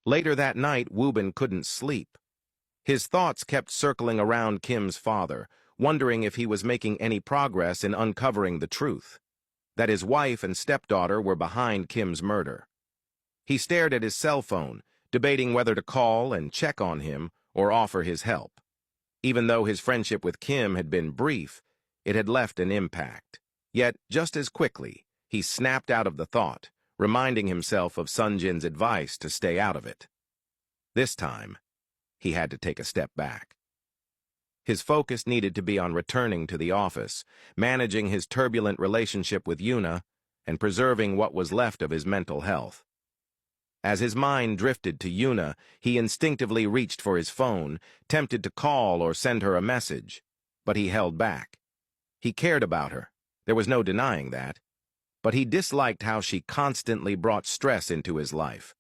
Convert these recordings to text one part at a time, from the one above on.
Later that night, Woobin couldn't sleep. His thoughts kept circling around Kim's father, wondering if he was making any progress in uncovering the truth, that his wife and stepdaughter were behind Kim's murder. He stared at his cell phone, debating whether to call and check on him or offer his help. Even though his friendship with Kim had been brief, it had left an impact. Yet, just as quickly, he snapped out of the thought, reminding himself of Sonjin's advice to stay out of it. This time, he had to take a step back. His focus needed to be on returning to the office, managing his turbulent relationship with Yuna, and preserving what was left of his mental health. As his mind drifted to Yuna, he instinctively reached for his phone, tempted to call or send her a message, but he held back. He cared about her, there was no denying that, but he disliked how she constantly brought stress into his life.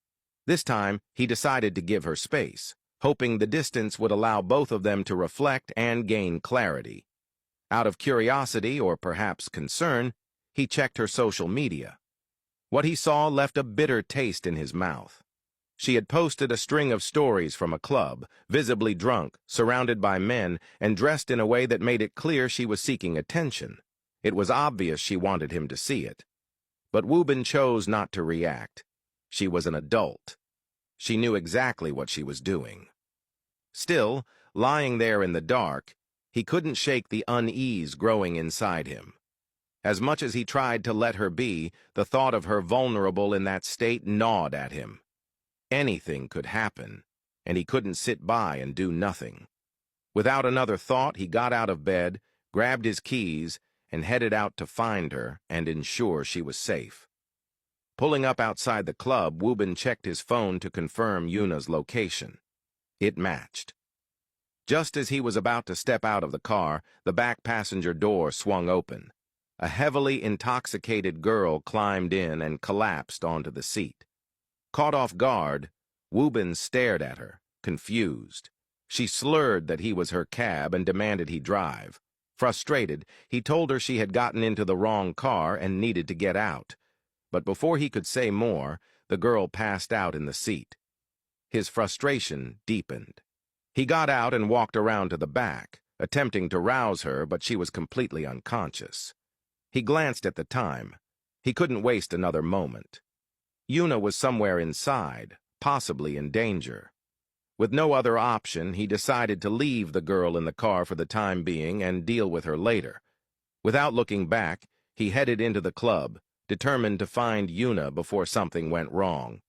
This time, he decided to give her space, hoping the distance would allow both of them to reflect and gain clarity. Out of curiosity or perhaps concern, he checked her social media. What he saw left a bitter taste in his mouth. She had posted a string of stories from a club, visibly drunk, surrounded by men, and dressed in a way that made it clear she was seeking attention. It was obvious she wanted him to see it. But Woobin chose not to react. She was an adult. She knew exactly what she was doing. Still, lying there in the dark, he couldn't shake the unease growing inside him. As much as he tried to let her be, the thought of her vulnerable in that state gnawed at him. Anything could happen, and he couldn't sit by and do nothing. Without another thought, he got out of bed, grabbed his keys, and headed out to find her and ensure she was safe. Pulling up outside the club, Woobin checked his phone to confirm Yuna's location. It matched. Just as he was about to step out of the car, the back passenger door swung open. A heavily intoxicated girl climbed in and collapsed onto the seat. Caught off guard, Woobin stared at her, confused. She slurred that he was her cab and demanded he drive. Frustrated, he told her she had gotten into the wrong car and needed to get out. But before he could say more, the girl passed out in the seat. His frustration deepened. He got out and walked around to the back, attempting to rouse her, but she was completely unconscious. He glanced at the time. He couldn't waste another moment. Yuna was somewhere inside, possibly in danger. With no other option, he decided to leave the girl in the car for the time being and deal with her later. Without looking back, he headed into the club, determined to find Yuna before something went wrong.